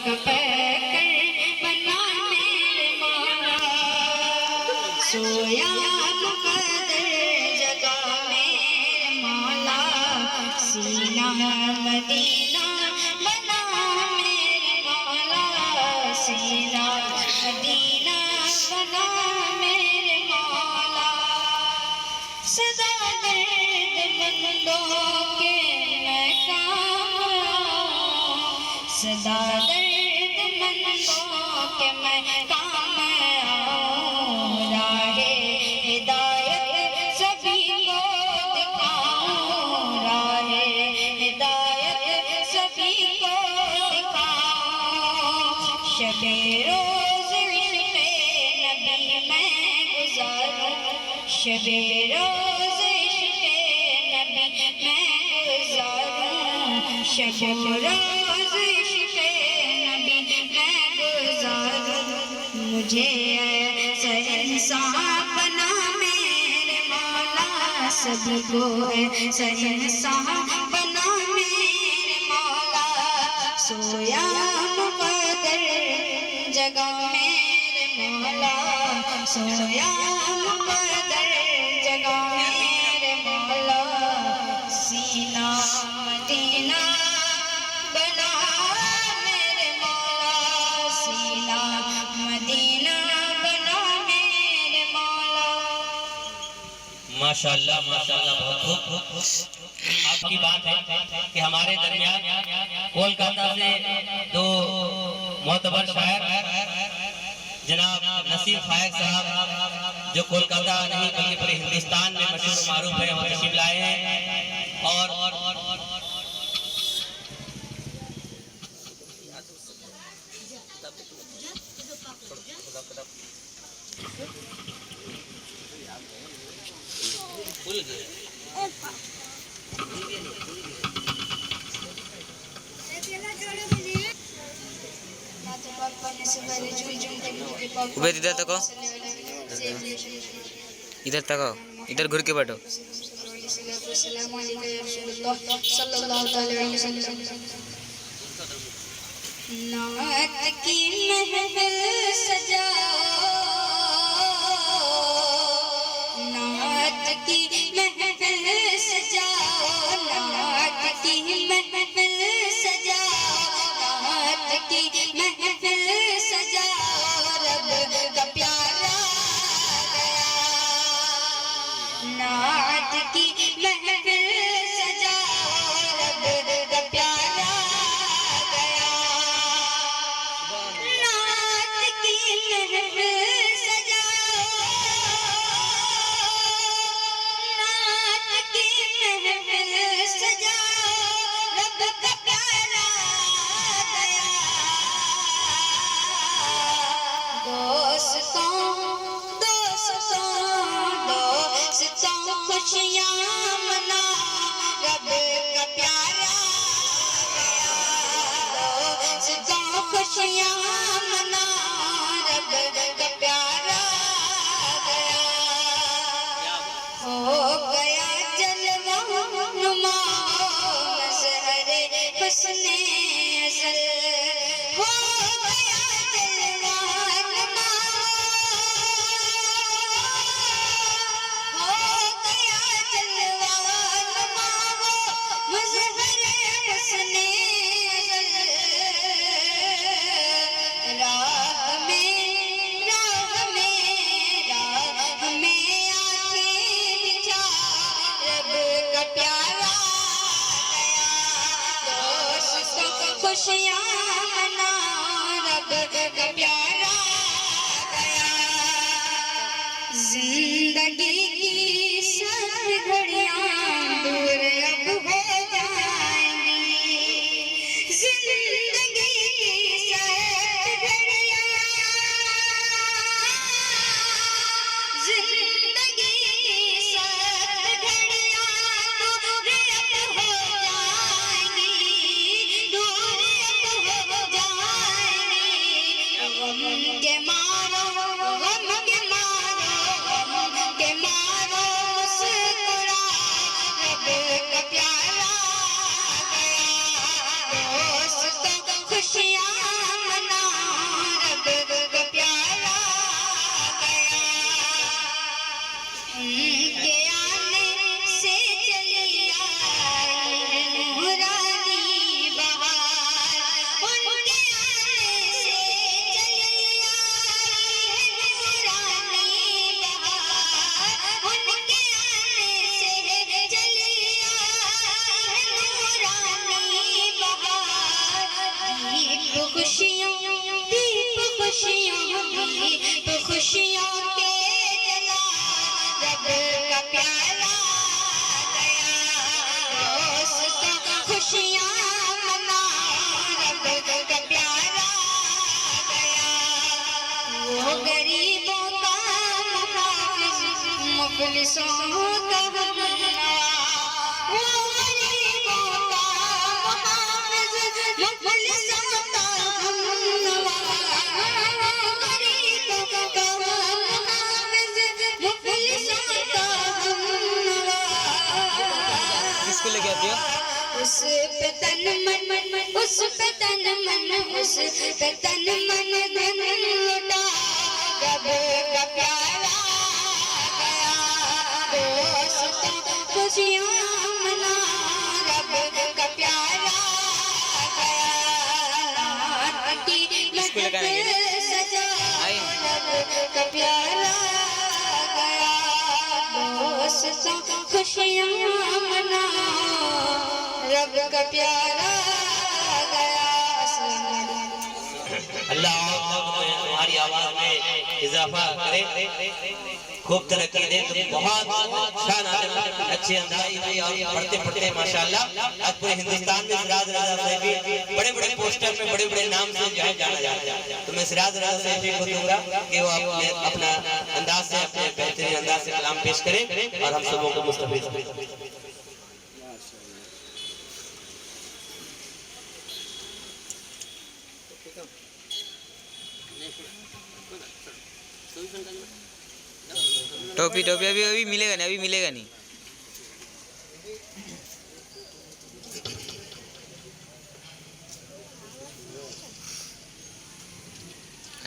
पकड़ बना मेरे मौला, सोया मुकद्दर जगा मेरे मौला, सीना मदीना बना मेरे मौला, सीना मदीना बना मेरे मौला। सदा दर्दमंदों के मैं काम आऊं, सदा दर्दमंदों के मैं काम आऊं, राहे हिदायत सभी को दिखाऊं, राहे हिदायत सभी को दिखाऊं। शबे रोज इश्क़े नबी मैं गुज़ारूं, शबे रोज इश्क़े नबी मैं गुज़ारूं, शबे रोज इश्क़े नबी मैं गुज़ारूं। मुझे इंसान बना मेरे मौला, सबको इंसान बना मेरे मौला, सोया मुकद्दर जगा मेरे मौला, सोया मुकद्दर जगा मेरे मौला, सीना मदीना बना मेरे मौला, सीना मदीना बना मेरे मौला। माशाअल्लाह माशाअल्लाह, बहुत खूब। आपकी बात है कि हमारे दरमियान कोलकाता से दो मोतबर शायर जनाब नसीम फायक साहब, जो कोलकाता नहीं बल्कि पूरे हिंदुस्तान में मशहूर मारूफ है, वहाँ तशरीफ लाए हैं। और उबैद इधर तको, इधर तको, इधर घुर के बैठो। नात की महफिल सजाओ, नात की महफिल सजाओ, नात की महफिल सजाओ, नात की महफिल सजाओ, रब का प्यारा गया, नात की महफिल सजाओ, रब का प्यारा गया, नात की महफिल सजाओ, नात की महफिल सजाओ, रब का प्यारा गया। दोस्तों दोस्तों दोस्तों खुशियाँ मना, रब का प्यारा गया, दोस्तों खुशियाँ मना, रब का प्यारा गया, हो गया जलवा नुमा मज़हरे हुस्ने अज़ल, हो गया जलवा नुमा, हो गया जलवा नुमा मज़हरे हुस्ने अज़ल, राह में आंखें बिछा, रब का प्यारा गया, दोस्तों को खुशियाँ मना, रब का प्यारा गया। जिंदगी की सब घड़ियाँ दूर अब हो जाएंगी, जिंदगी की सब घड़ियाँ, जिंदगी की सब घड़ियाँ दूर अब हो जाएंगी, दूर अब हो जाएंगी। गम के मारो, गम के मारो, गम के मारो मुस्कुरा, गरीबों का मुहाफिज मुफलिसों का हमनवा वो गरीबों का मुहाफिज मुफलिसों का हमनवा गरीबों का मुहाफिज मुफलिसों का हमनवा किसको लेके आती हो? उस पे तन मन उस पे तन मन उस पे तन मन धन लुटा रब का प्यारा गया दोस्तों खुशियाँ मना रब का प्यारा गया की मदद सजा रब का प्यारा गया दोस्तों खुशियाँ मना रब का प्यारा गया। अल्लाह तुम्हारी आवाज में इजाफा करे, खूब तरक्की दे। तुम बहुत अच्छा नाचना, अच्छे अंदाज में और पढ़ते पढ़ते माशाल्लाह आज पूरे हिंदुस्तान में सिराज रजा साहिबी बड़े बड़े पोस्टर में बड़े बड़े नाम से जो है जाना जाता है। तो मैं सिराज रजा साहिबी को दूंगा कि वो अपना अंदाज से अपने बेहतरीन अंदाज से कलाम पेश करें और हम सबों को मुस्तफीद करें। टोपी टोपी अभी अभी मिलेगा नहीं, अभी मिलेगा नहीं।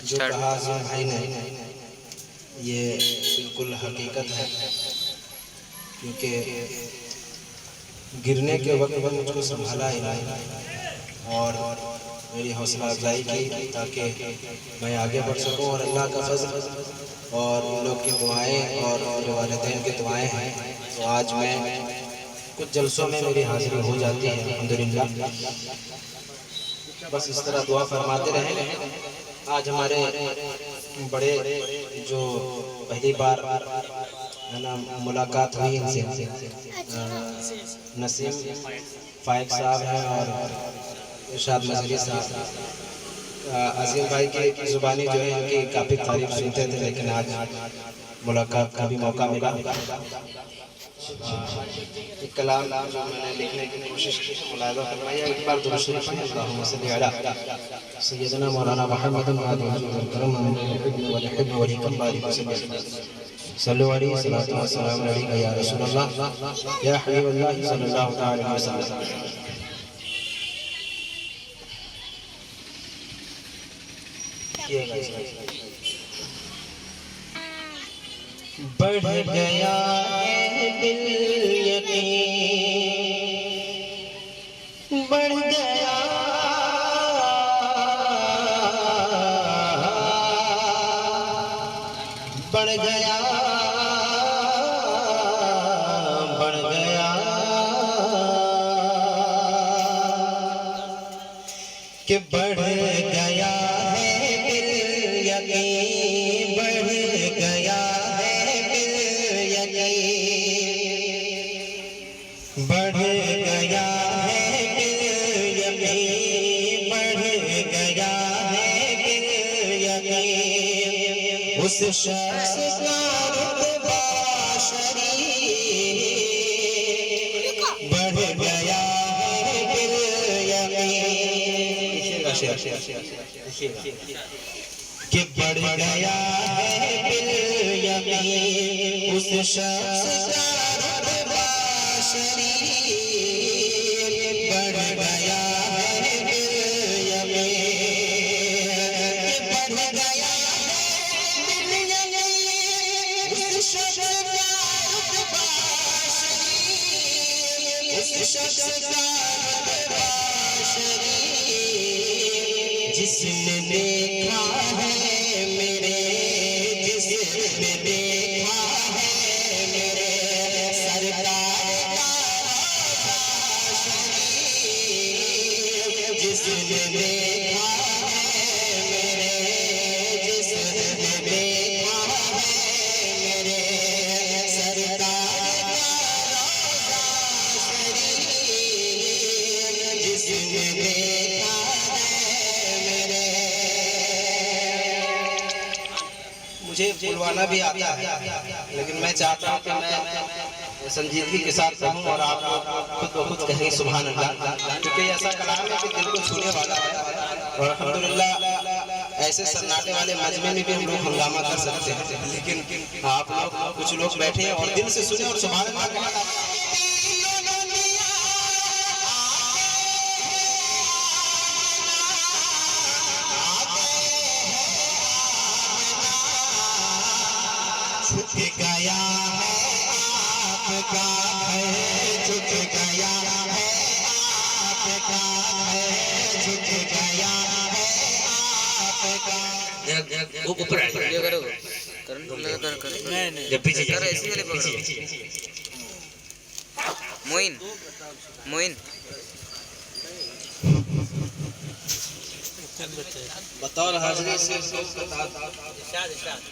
जो कहा आज़म भाई ने ये बिल्कुल हकीकत है, क्योंकि गिरने के वक्त मुझको संभाला इलाही और मेरी हौसला अफजाई की ताकि मैं आगे बढ़ सकूं। और अल्लाह का फज़ल और लोग की दुआएं और मेरे वालिदैन की दुआएं हैं, तो आज मैं कुछ जलसों में मेरी हाज़िरी हो जाती है अल्हम्दुलिल्लाह। बस इस तरह दुआ फरमाते रहें। आज हमारे बड़े जो पहली बार है ना मुलाकात हुई इनसे, नसीम फाइक साहब हैं और इरशाद मजरी साहब। अजीम भाई की ज़ुबानी जो है इनकी काफ़ी तारीफ सुनते थे, लेकिन आज मुलाकात का भी मौका मिला। एक कलाम जो मैंने लिखने की कोशिश की, मुलाहिज़ा फरमाइए। एक बार दुरूद शरीफ पढ़ें, अल्लाहुम्मा सल्ली अला सय्यदना मौलाना मुहम्मद व सल्लु अलैहि सल्लल्लाहु अलैहि या रसूलल्लाह या हबीबल्लाह सल्लल्लाहु अलैहि वसल्लम। बढ़ गया है दिल यकीन, बढ़ गया बढ़ गया बढ़ गया कि बढ़ गया है दिल यकीन, बढ़ गया है दिल यकीन, बढ़ गया है दिल यकीन, बढ़ गया है दिल यकीन। उस शख्स का रुतबा शरीफ, बढ़ गया है दिल यकीन, कि बढ़ गया है दिल यकीन। उस शख्स का रुतबा शरीफ, बढ़ गया है दिल यकीन, बढ़ गया है दिल यकीन। उस शख्स का रुतबा शरीफ, उस शख्स का रुतबा शरीफ, जिसने देखा है मेरे, जिसने देखा है मेरे सरकार का रोज़ा शरीफ, जिसने देखा है मेरे, जिसने देखा है मेरे सरकार का रोज़ा शरीफ, मुझे बुलवाना भी आता है, लेकिन मैं चाहता हूँ कि मैं संजीदगी के साथ रहूँ और आप खुद ब खुद कहें सुभान अल्लाह, क्योंकि ऐसा कलाम है कि दिल को छूने वाला है। और अल्हम्दुलिल्लाह ऐसे सन्नाटे वाले मजमे में भी हम लोग हंगामा कर सकते हैं, लेकिन आप लोग कुछ लोग बैठे हैं और दिल से सुने और सुभान अल्लाह कहें। छूट गया है आपका है, छूट गया है आपका है, छूट गया है आपका। वो ऊपर आएगा। ये करो करंट लगातार करो। नहीं जब पीछे करो ऐसे वाले पकड़ो। मोइन मोइन बतौर हाजिरी से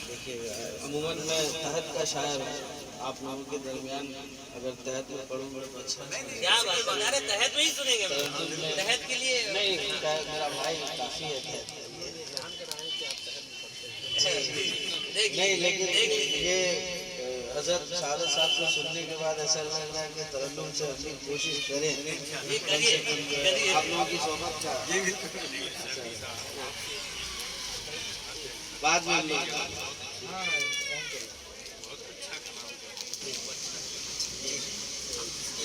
देखिए, अमूमन मैं तहत का शायर हूँ, आप लोगों के दरमियान अगर तहत में पढ़ूंगा तो अच्छा। क्या बात है, अरे तहत में ही सुनेंगे, तहत के लिए नहीं, मेरा भाई काफी है तहत। नहीं, लेकिन ये हज़रत सादत साहब को सुनने के बाद ऐसा लग रहा है कि तरन्नुम से अपनी कोशिश करें, आप लोगों की सोहबत का बाद में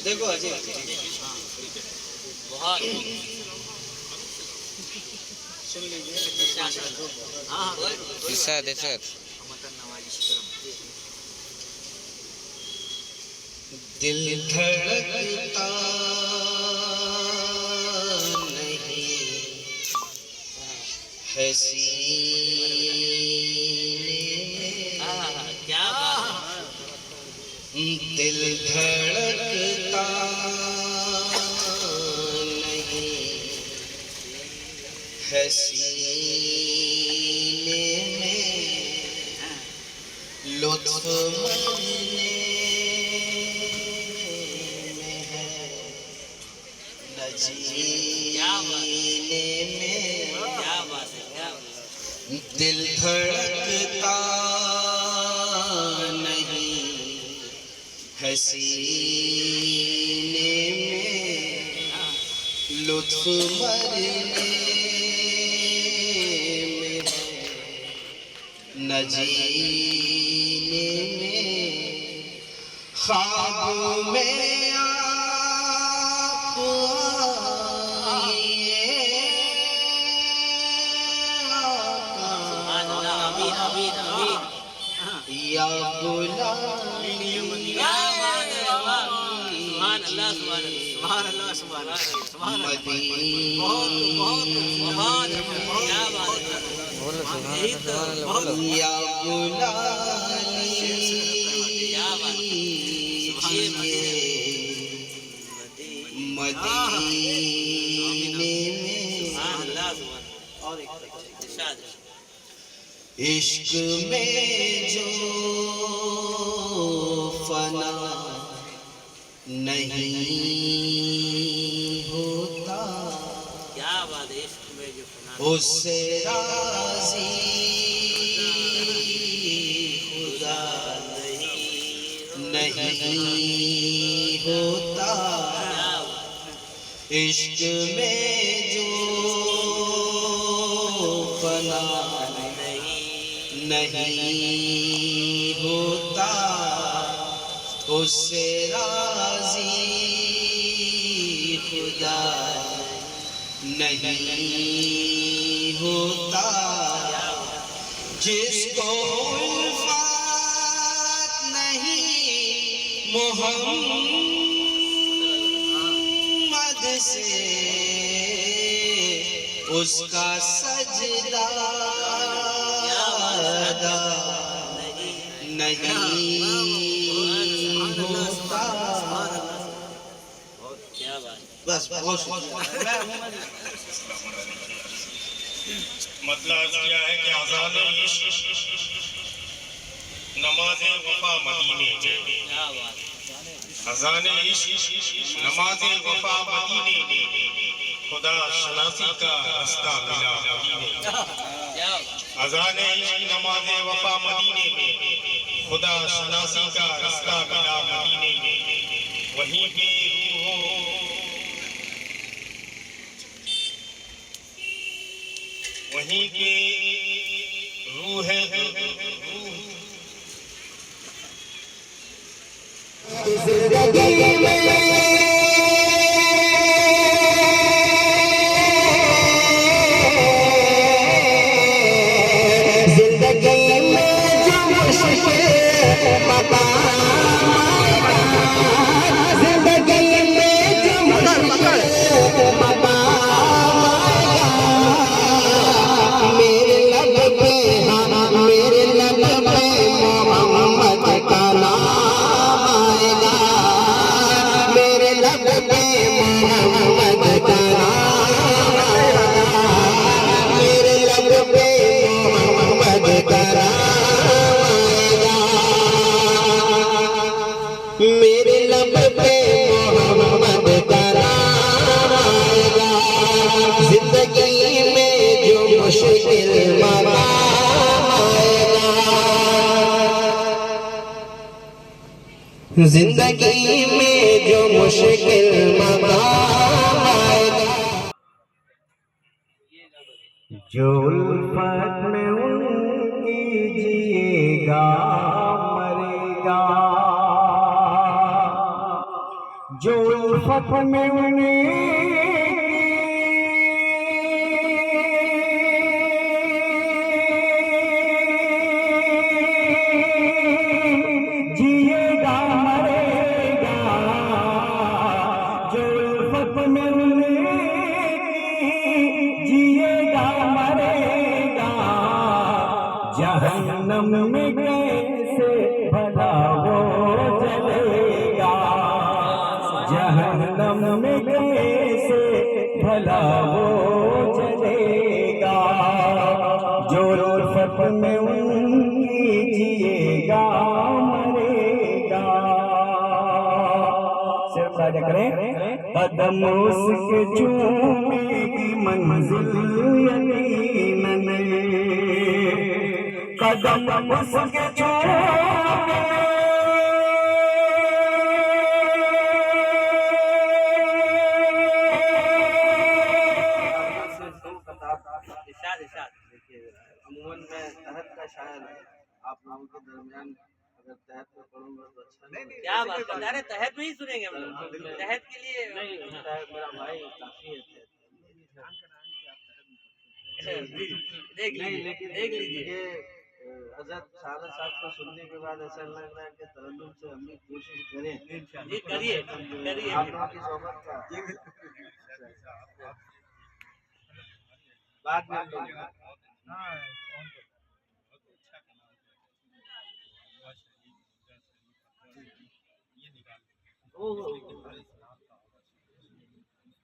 देखो अजय बहुत सुन लीजिए। इरशाद इरशाद दिल धड़कता नहीं है सीने में, क्या बात दिल धड़कता नहीं है सीने में, लुत्फ मरने में है न जीने में, क्या बात है, क्या बात दिल धड़कता नहीं है सीने में, लुत्फ मरने में है न जीने में, ख्वाब में आप आइए अमीन अमीन अमीन या बुला सुभान अल्लाह सुभान अल्लाह सुभान अल्लाह क्या बात है, बोलो सुभान अल्लाह बोलो। या बुला क्या बात है, मदीने में, सुभान अल्लाह सुभान और एक इरशाद इश्क में जो फना नहीं होता, क्या बात है, इश्क में जो फना उससे राज़ी खुदा नहीं होता, इश्क में जो फना नहीं होता, उससे राज़ी खुदा नहीं होता, जिसको उल्फत नहीं मोहम्मद से, उसका सजदा नहीं होता। क्या बात है, बस बहुत मतलब क्या है कि आज़ान इश्क नमाज़े वफा मदीने जे, क्या बात है, अज़ान इश्क नमाज़े वफा मदीने ने, खुदा शनासी का रास्ता मिला मदीने। क्या बात है, अज़ान इश्क नमाज़े वफा मदीने खुदा शनासी का रास्ता मिला मदीने में, वहीं पे वहीं के रूह है जिंदगी में जो मुश्किल मकाम आएगा, जिंदगी में जो मुश्किल मकाम आएगा, मेरे लब पे मेरे लब पे मोहम्मद का नाम आएगा, मेरे लब पे मोहम्मद का नाम आएगा, मेरे लब पे मोहम्मद का नाम आएगा, मेरे लब पे मोहम्मद का नाम आएगा, जिंदगी में जो मुश्किल मकाम आएगा, जिंदगी में जो मुश्किल मकाम आएगा, जो उल्फत में उनकी जिएगा मरेगा, जो उल्फत में जिएगा मरेगा, जो उल्फत में जिएगा मरेगा, जहन्नम में कैसे भला वो जलेगा, जहन्नम में कैसे भला वो जलेगा, जो उल्फत में उनकी जिएगा मरेगा। सिर्फ राजा करें, कदम उसके चूमेगी मंजिल यकीनन, कदम उसके चूमेगी अमूमन मैं तहत का शायर है, आप लोगों के दरमियान अगर तहत में पढ़ूंगा तो अच्छा नहीं। क्या बात कर रहे हैं? तहत में ही सुनेंगे हम लोग। तहत के लिए नहीं, मेरा भाई काफी है तहत। देख लीजिए ये हजरत सारे साथ को सुनने के बाद ऐसा लग रहा है कि तअल्लुम से हम भी कोशिश करें। जी करिए आप लोगों की सोबत का बाद में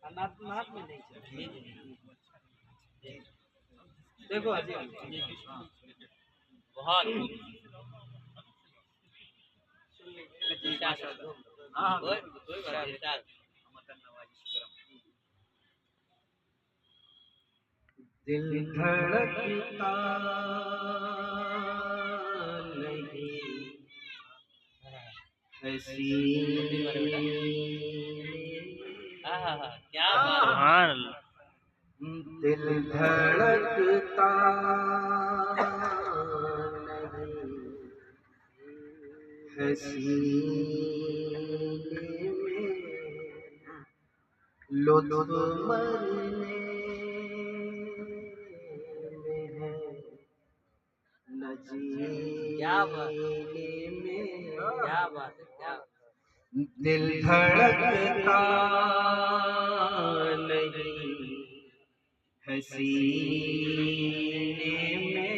अनाथ में नहीं चाहिए। देखो अजी बहुत दिल धड़कता नहीं ऐसी क्या बात, दिल धड़कता नहीं है सीने में, लुत्फ मरने में है न क्या बात, जीने में, क्या बात है, क्या दिल धड़कता नहीं है सीने में,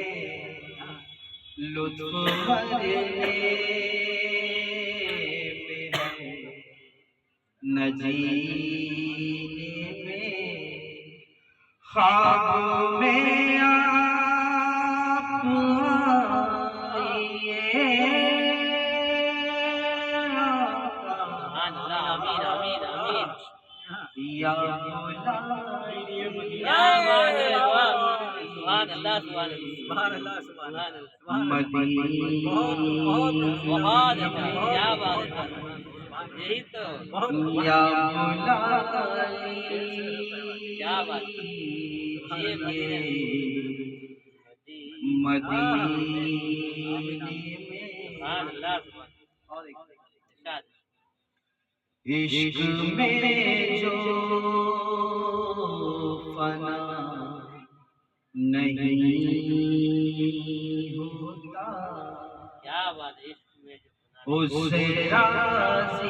लुत्फ भरने में है न जीने में, ख्वाब में आप आइए, आमीन आमीन आमीन। या सुभान अल्लाह सुभान अल्लाह सुभान अल्लाह। यही तो या मौला क्या बात ये इश्क में जो फना नहीं होता क्या बात है उससे राज़ी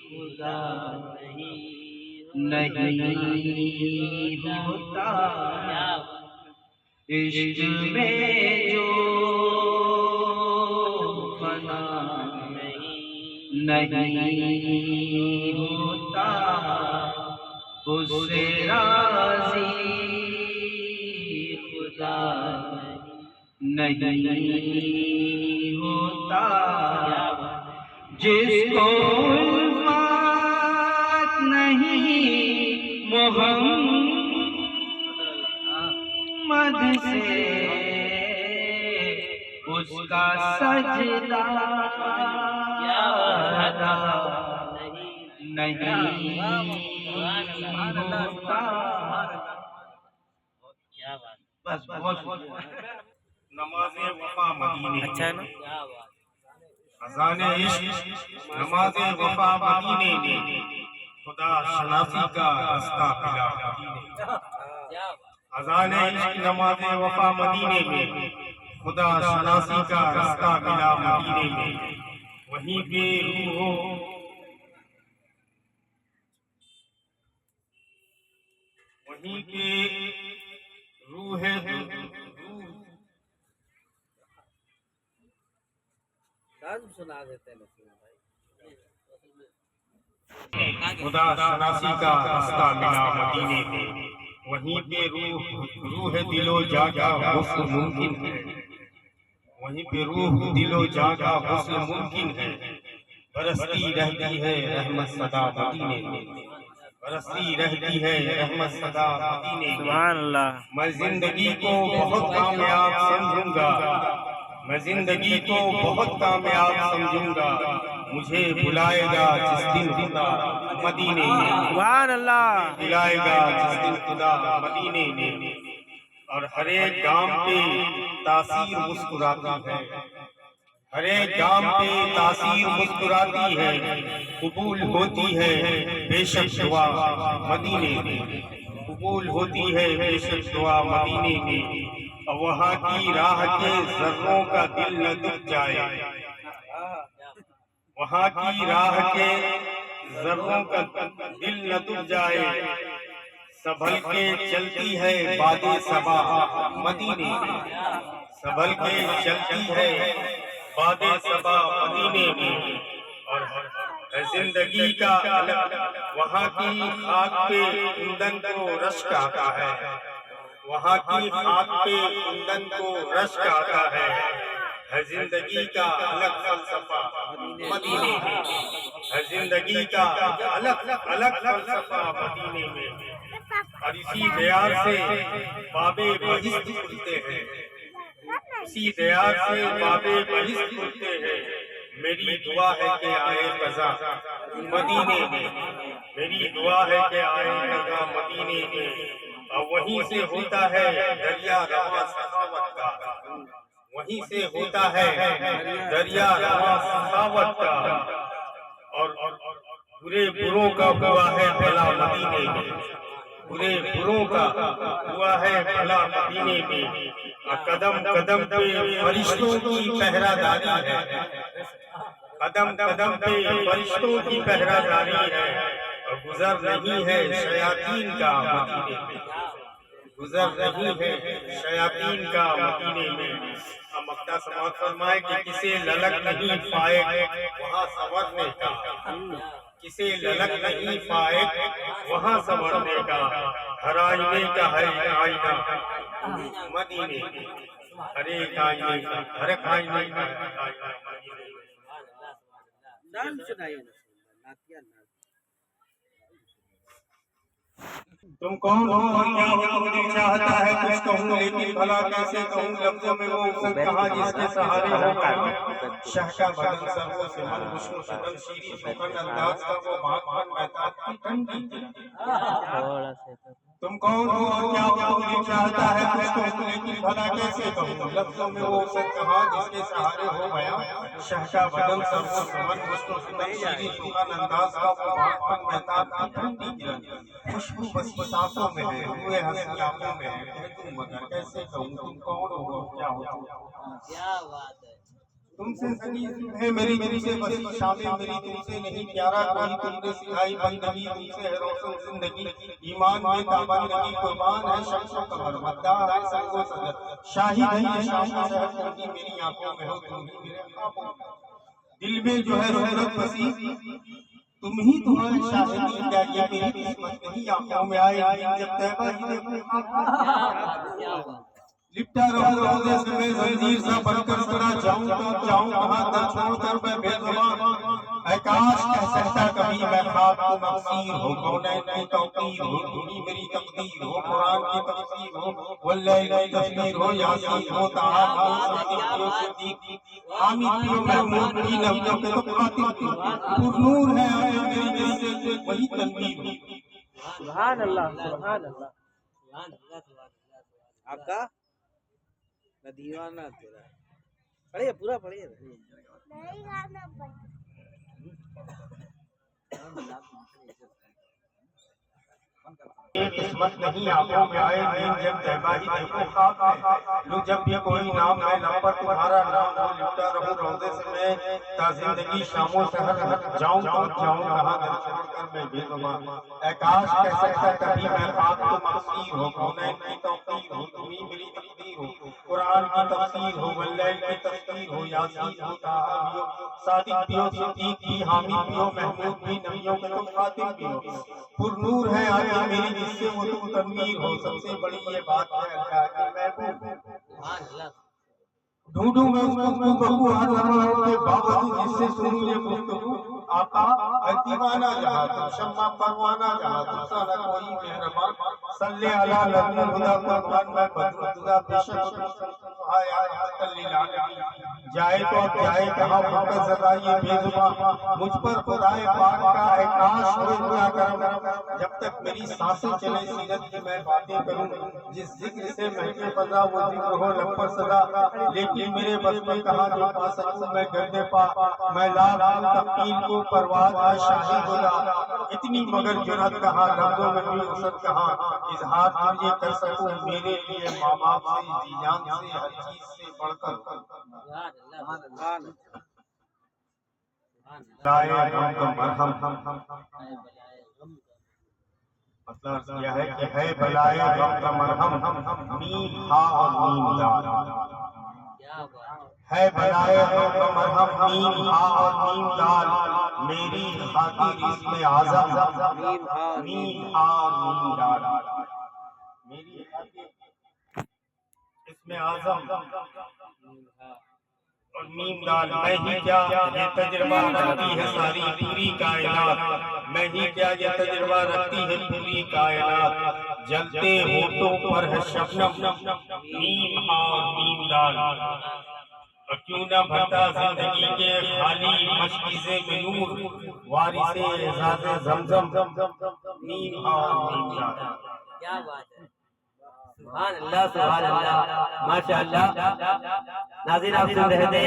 खुदा नहीं होता इश्क में जो फना नहीं होता उससे राज़ी खुदा नहीं होता जिसको उल्फत नहीं मोहम्मद से उसका सजदा नहीं होता बस बहुत नमाज़े वफा मदीने अच्छा है ना अज़ाने इश्क नमाज़े वफा मदीने में खुदा शनासी का रास्ता मिला अज़ाने इश्क नमाज़े वफा मदीने में खुदा शनासी का रास्ता मिला मदीने में वहीं पे रूह है सुना देते हैं खुदा शनासी का रास्ता मिला मदीने में वहीं पे रूह दिलो जागा हुस्न मुमकिन है वहीं पे रूह दिलो जागा हुस्न मुमकिन है बरसती रहती है रहमत सदा मदीने में बरसती रहती है रहमत सदा मदीने में सुभान अल्लाह मैं जिंदगी को बहुत कामयाब समझूंगा मैं जिंदगी को बहुत कामयाब समझूंगा मुझे बुलाएगा जिस दिन खुदा मदीने में सुभान अल्लाह बुलाएगा जिस दिन खुदा मदीने में और हर एक गांव पे तासीर मुस्कुराती है हर एक गांव पे तासीर मुस्कुराती है कबूल होती है बेशक दुआ मदीने में कबूल होती है बेशक दुआ मदीने में और वहाँ की राह के जर्रों का दिल न दुख जाए वहाँ की राह के जर्रों का दिल न दुख जाए संभल के चलती है बादे सबा मदीने में संभल के चलती है बादे सबा मदीने में और जिंदगी का वहाँ की खाक पे ईंधन को रश्क आता है वहाँ की खाक पे ईंधन को रश्क आता है जिंदगी का अलग फलसफा मदीने में जिंदगी का अलग फलसफा मदीने में और इसी दयार से बाबे बहिश्त खुलते हैं इसी दयार से बाबे बहिश्त खुलते हैं मेरी दुआ है कि आए कज़ा मदीने में मेरी दुआ है कि आए कज़ा मदीने में और वहीं से होता है दरिया रवा सखावत का वहीं से होता है दरिया रवा सखावत का और बुरे बुरों का हुआ है भला मदीने में बुरे बुरों का हुआ है भला मदीने में कदम कदम पे फरिश्तों की पहरादारी है कदम कदम पे फरिश्तों की पहरादारी है और गुजर नहीं है शयातीन का मदीने में गुजर नहीं है शयातीन का मदीने में मक्ता समाज फरमाए कि किसे ललक नहीं पाए वहाँ संवरने का किसे ललक नहीं पाए वहाँ संवरने का हर आईने का है आईना मदीने में हर एक आईने का हर एक आईने का नाम सुनाइए ना नातिया नाम तुम कौन हो और क्या हो दिल चाहता है कुछ कहूँ लेकिन भला कैसे कहूँ लफ्जों में वो उसने कहा जिसके सहारे हो मैं शह का बदन सर्वों से मन खुशनु सदन शीरी सुखन अंदाज का वो भागवन महताब की ठंडी तुम कौन हो और क्या हो दिल चाहता है कुछ कहूँ लेकिन भला कैसे कहूँ लफ्जों में वो उसने कहा जिसके सहारे हो मैं शह का बदन सर्वों से मन खुशनु सदन शीरी सुखन अंदाज का वो भागवन महताब की ठंडी किरण खुशबू बस सांसों में है हुए हंसी आंखों में है कह तुम मगर कैसे कहूँ तुम कौन हो क्या हो क्या बात है। तुमसे सगी है मेरी तुमसे बसी शामें मेरी तुमसे नहीं प्यारा कोई तुमने सिखाई बंदगी तुमसे है रोशन जिंदगी ईमान में ताबंदगी कुर्बान है शख्सों कमर मद्दा है संगो सदर शाही नहीं शाम शहर करती मेरी आंखों में हो तुम ही मेरे ख्वाबों दिल में जो है सूरत बसी तुम ही तुम्हारी शाहिदी क्या ये मेरी किस्मत नहीं आंखों में आए जब तैबा ही ने लिपटा रहूं रोज़े से मैं जंजीर सा बनकर सदा जाऊं तो जाऊं कहां दर छोड़कर मैं बेज़ुबान ऐ काश कह सकता कभी मैं ख्वाब को मकसीर हो कौनैन की तौकीर हो तुम्ही मेरी तकदीर हो कुरान की तफसीर हो वल्लैल की तफसीर हो यासीन हो ताहा हो सदीक हो सिद्दीक हामिद हो महमूद की लफ्ज़ों के तो खातिब पुरनूर है आए मेरी जैसे वही तनवीर हो सुभान अल्लाह सुभान अल्लाह आपका मैं दीवाना तेरा पढ़िए पूरा पढ़िए किस्मत नहीं आंखों में आए नींद जब तैबा ही देखो ख्वाब में लूं जब भी कोई नाम मैं लब पर तुम्हारा नाम हो लिपटा रहूं रोज़े से मैं ता जिंदगी शामों सहर जाऊं तो जाऊं कहां दर छोड़कर मैं बेज़ुबान ऐ काश कह सकता कभी मैं ख्वाब को मकसीर हो कौनैन की तौकीर हो तुम्ही मेरी तकदीर हो कुरान की तफसीर हो वल्लैल की तफसीर हो यासीन हो ताहा हो सादिक भी हो सिद्दीक भी हामिद भी हो महमूद भी नबियों के तुम खातिब भी हो पुरनूर है आगे मेरी जिससे वो तुम तनवीर हो सबसे बड़ी ये बात है अल्लाह की महबूब ढूंढूं मैं उसको बहू हर लम्हा के बावजूद जिससे सुनूं ये गुफ्तगू आका ऐ दीवाना जहां तुम शम्मा परवाना जहां तुम सा न कोई मेहरबान सल्ले अला नबी खुदा कुर्बान मैं बदरू खुदा बेशक आया लिल आलमीन जाए तो अब जाए कहां फकत सदा ये बेजुबान मुझ पर खुदाए पाक का है काश हो पूरा करम जब तक मेरी सांसें चले सीरत की मैं बातें करूं जिस जिक्र से महके फजा वो जिक्र हो लब पर सदा लेकिन मेरे बस में कहां जो पा सकूं मैं गर्दे पा मैं लाख तकदीर को परवाज़ है शाही खुदा इतनी मगर जुरत कहां लफ्जों में भी वसत कहां इजहार तुझे कर सकूं मेरे लिए माँ बाप से जी जान से हर चीज से बढ़कर मतलब यह है कि है बलाए गम का मरहम मीम हा और मीम दाल है बलाए गम का मरहम मीम हा और मीम दाल मेरी खातिर इसमें आज़म मीम हा और मीम दाल मेरी खातिर इसमें आज़म और नीम दाल मैं ही क्या ये तजुर्बा रखती है सारी पूरी कायनात मैं ही क्या ये तजुर्बा रखती है पूरी कायनात जलते होठों पर है शबनम नीम और नीम दाल और क्यों न भरता जिंदगी के खाली मशकीज़े में नूर वारिसे एज़ाज़े ज़मज़म नीम और नीम दाल क्या बात है। सुभान अल्लाह माशाअल्लाह। नाज़रीन आप सुन रहे थे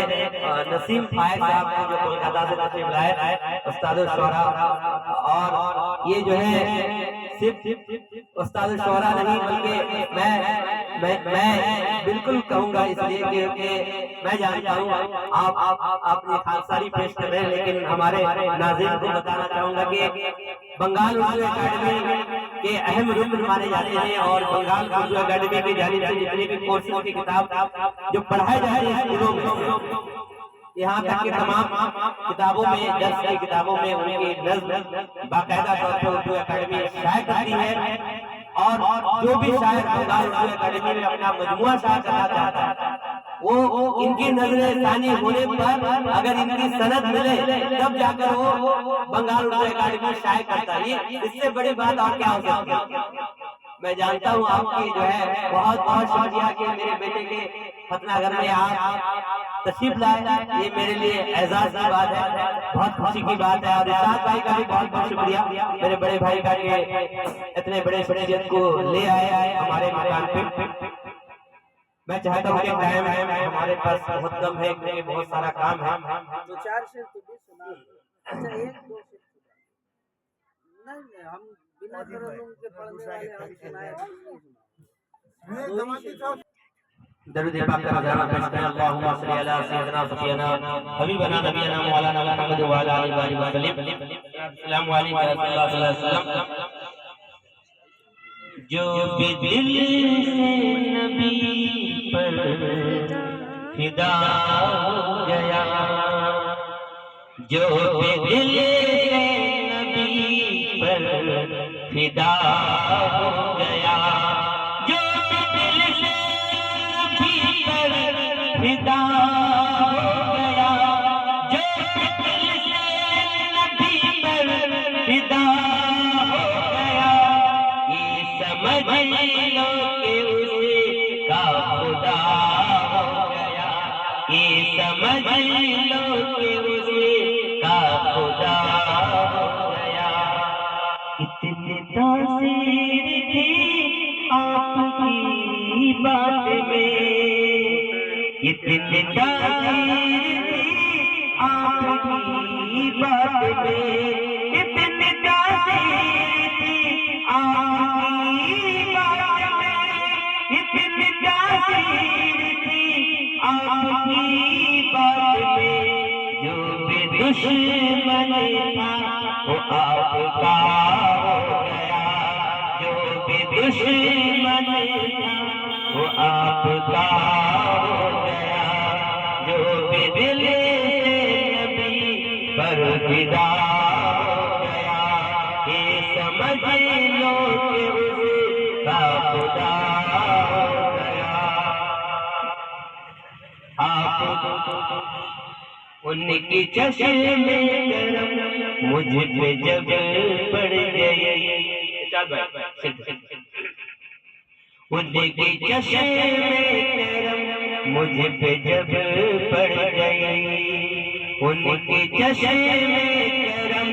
नसीम फायद साहब को जो कोलकाता से तशरीफ लाए उस्ताद शुरा और ये जो है सिर्फ उस्ताद शुरा नहीं बल्कि मैं बिल्कुल कहूँगा इसलिए कि मैं जानता हूँ आप अपनी खानसारी पेश कर रहे हैं लेकिन हमारे नाज़रीन को बताना चाहूँगा कि बंगाल उर्दू एकेडमी के अहम रुकन माने जाते हैं और बंगाल उर्दू एकेडमी की जानिब से जितने भी कोर्सेज की किताब जो पढ़ाए जाते हैं स्कूलों में यहाँ तक कि तमाम किताबों में दर्स की किताबों में उनकी नज़्म बाकायदा तौर पर उर्दू एकेडमी शाये करती है और जो भी शायर बंगाल उर्दू एकेडमी में अपना मजमुआ शाये करना चाहता है वो इनकी नजरे सानी होने पर अगर इनकी सनद मिले तब जाकर वो बंगाल उर्दू अकादमी में शाये करता है। इससे बड़ी बात और क्या हो सकती है। मैं जानता हूँ आपकी जो है बहुत बहुत शुक्रिया कि मेरे बेटे के खतनागर में आप तशरीफ लाए, ये मेरे लिए एजाज की बात है, बहुत खुशी की बात है। और इरशाद भाई का भी बहुत बहुत शुक्रिया, मेरे बड़े भाई का इतने बड़े शख्सियत को ले आए हमारे मकान पे। मैं चाहता हूँ कि टाइम हमारे पास बहुत कम है, क्योंकि बहुत सारा काम है। दो चार शेर तो भी सुना। अच्छा एक दो शेर नहीं, हम बिना तरन्नुम के पढ़ने वाले हम सुनाए नहीं सुना। दरूद पाक का नज़ारा पेश करें। अल्लाहुम्मा सल्ली अला सय्यिदना सफियना हबीबना नबियना मौलाना मुहम्मद व अला आलिहि व सल्लम। अस्सलामु अलैकुम व रहमतुल्लाहि। जो भी दिल से नबी पर फिदा हो गया, जो भी दिल से नबी पर फिदा हो गया, जो भी दिल से नबी पर फिदा हो गया, जो भी दिल से नबी पर फिदा हो गया, ये समझ लो कि उसका खुदा हो गया, ये समझ लो कि उसका खुदा हो गया। इतनी तासीर थी आपकी बात में, इतनी तासीर थी आपकी बात में, इतनी तासीर थी आपकी बात में, इतनी तासीर थी आपकी बात में, जो भी दुश्मन था वो आपका हो गया, जो भी दुश्मन था वो आपका हो गया, जो भी दिल से नबी पर फिदा हो गया, ये समझ लो कि उसका खुदा हो गया। आप उनकी चश्मे करम मुझ पे जब पड़ गई, उनकी चश्मे करम मुझ पे जब पड़ गई, उनकी चश्मे करम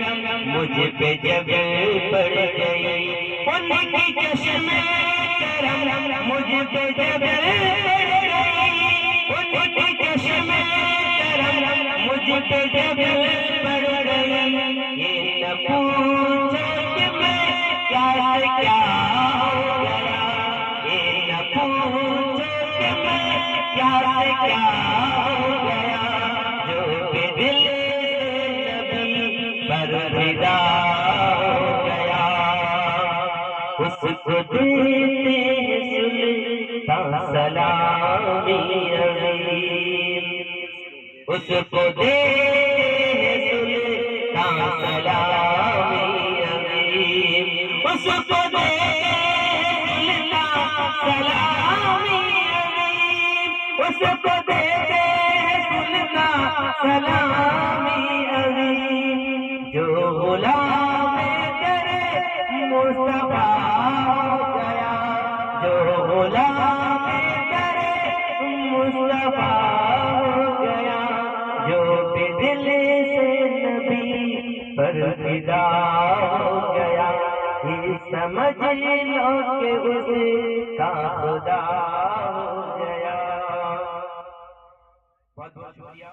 मुझ पे जब पड़ गई, उनकी चश्मे करम मुझ पे जब पड़ गई, उनकी चश्मे मुझ पे जब पड़ गई, ये न पूछो कि मैं क्या से क्या हो गया, ये न पूछो कि मैं क्या से क्या हो गया, जो भी दिल से नबी पर फिदा हो गया, उसको देते सुल्तान सलामी अज़ीम, उसको दे सुल्तान सलामी अज़ीम, उसको दे सुल्तान सलामी अज़ीम, उसको दे सुल्तान सलामी अज़ीम, जो गुलाम तेरे मुस्तफा हो गया, जो गुलाम तेरे मुस्तफा हो गया, जो भी दिल से नबी पर फिदा हो गया, ये समझ लो कि उसका खुदा हो गया। बहुत बहुत शुक्रिया।